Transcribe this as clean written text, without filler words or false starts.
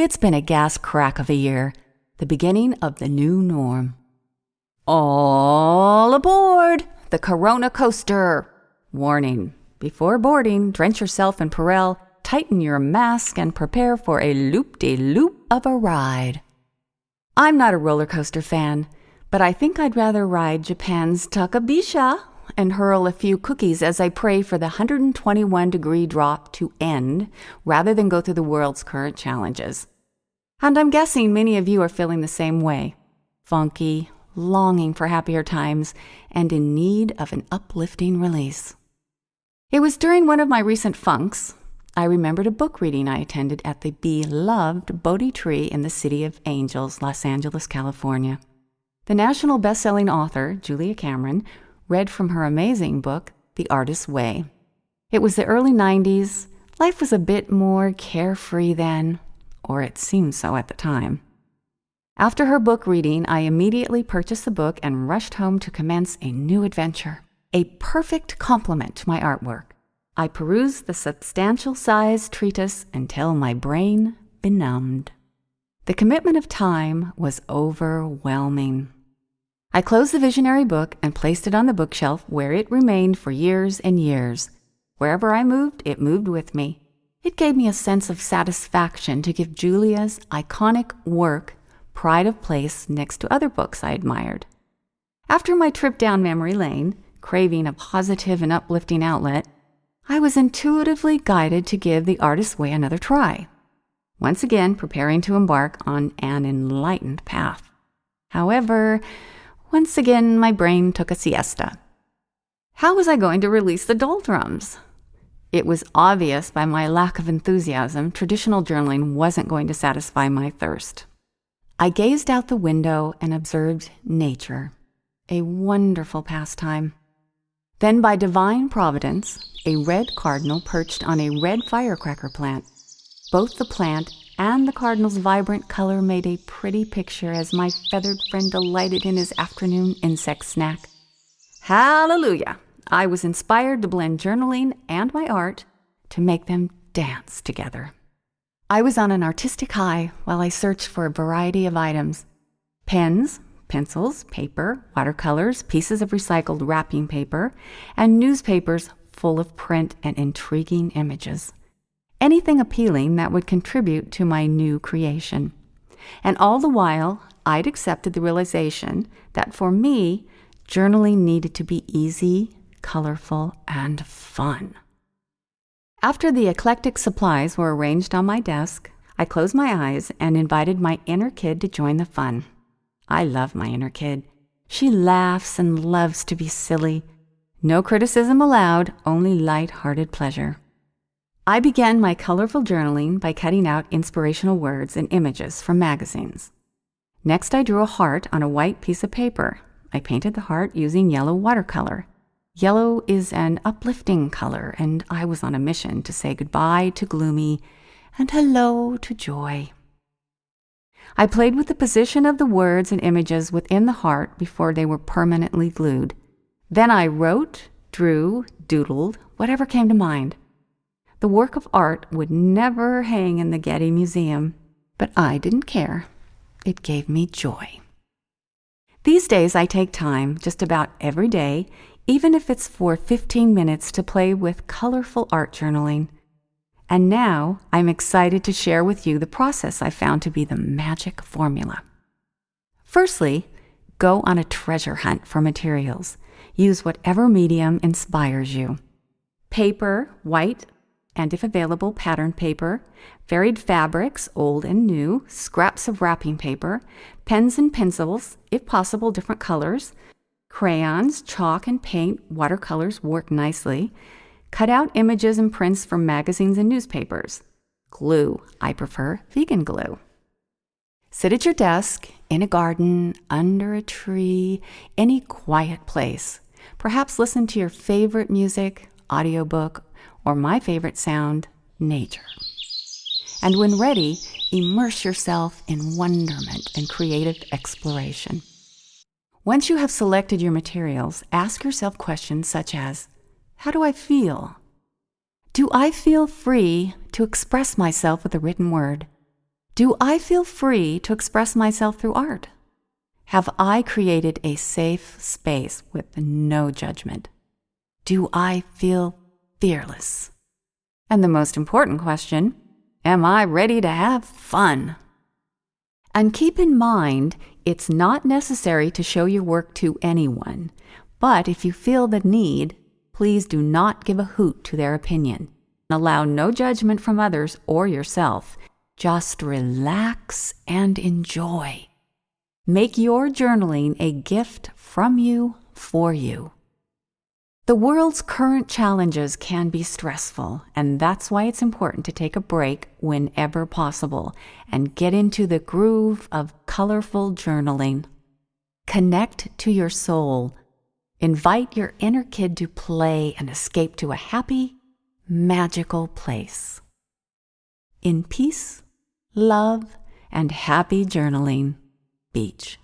It's been a gas crack of a year, the beginning of the new norm. All aboard the Corona Coaster! Warning, before boarding, drench yourself in Purell, tighten your mask, and prepare for a loop-de-loop of a ride. I'm not a roller coaster fan, but I think I'd rather ride Japan's Takabisha and hurl a few cookies as I pray for the 121-degree drop to end rather than go through the world's current challenges. And I'm guessing many of you are feeling the same way. Funky, longing for happier times, and in need of an uplifting release. It was during one of my recent funks, I remembered a book reading I attended at the beloved Bodhi Tree in the City of Angels, Los Angeles, California. The national best-selling author, Julia Cameron, read from her amazing book, The Artist's Way. It was the early 90s. Life was a bit more carefree then, or it seemed so at the time. After her book reading, I immediately purchased the book and rushed home to commence a new adventure, a perfect complement to my artwork. I perused the substantial-sized treatise until my brain benumbed. The commitment of time was overwhelming. I closed the visionary book and placed it on the bookshelf where it remained for years and years. Wherever I moved, it moved with me. It gave me a sense of satisfaction to give Julia's iconic work pride of place next to other books I admired. After my trip down memory lane, craving a positive and uplifting outlet, I was intuitively guided to give The Artist's Way another try, once again preparing to embark on an enlightened path. However, once again my brain took a siesta. How was I going to release the doldrums? It was obvious by my lack of enthusiasm, traditional journaling wasn't going to satisfy my thirst. I gazed out the window and observed nature, a wonderful pastime. Then by divine providence, a red cardinal perched on a red firecracker plant. Both the plant and the cardinal's vibrant color made a pretty picture as my feathered friend delighted in his afternoon insect snack. Hallelujah! I was inspired to blend journaling and my art to make them dance together. I was on an artistic high while I searched for a variety of items. Pens, pencils, paper, watercolors, pieces of recycled wrapping paper, and newspapers full of print and intriguing images. Anything appealing that would contribute to my new creation. And all the while, I'd accepted the realization that for me, journaling needed to be easy, colorful, and fun. After the eclectic supplies were arranged on my desk, I closed my eyes and invited my inner kid to join the fun. I love my inner kid. She laughs and loves to be silly. No criticism allowed, only light-hearted pleasure. I began my colorful journaling by cutting out inspirational words and images from magazines. Next, I drew a heart on a white piece of paper. I painted the heart using yellow watercolor. Yellow is an uplifting color, and I was on a mission to say goodbye to gloomy and hello to joy. I played with the position of the words and images within the heart before they were permanently glued. Then I wrote, drew, doodled, whatever came to mind. The work of art would never hang in the Getty Museum, but I didn't care. It gave me joy. These days I take time just about every day, even if it's for 15 minutes, to play with colorful art journaling. And now I'm excited to share with you the process I found to be the magic formula. Firstly, go on a treasure hunt for materials. Use whatever medium inspires you. Paper, white, and if available, patterned paper, varied fabrics, old and new, scraps of wrapping paper, pens and pencils, if possible, different colors, crayons, chalk and paint, watercolors work nicely, cut out images and prints from magazines and newspapers. Glue, I prefer vegan glue. Sit at your desk, in a garden, under a tree, any quiet place. Perhaps listen to your favorite music, audiobook, or my favorite sound, nature. And when ready, immerse yourself in wonderment and creative exploration. Once you have selected your materials, ask yourself questions such as, how do I feel? Do I feel free to express myself with a written word? Do I feel free to express myself through art? Have I created a safe space with no judgment? Do I feel fearless? And the most important question, am I ready to have fun? And keep in mind, it's not necessary to show your work to anyone, but if you feel the need, please do not give a hoot to their opinion. Allow no judgment from others or yourself. Just relax and enjoy. Make your journaling a gift from you for you. The world's current challenges can be stressful, and that's why it's important to take a break whenever possible and get into the groove of colorful journaling. Connect to your soul. Invite your inner kid to play and escape to a happy, magical place. In peace, love, and happy journaling, Beach.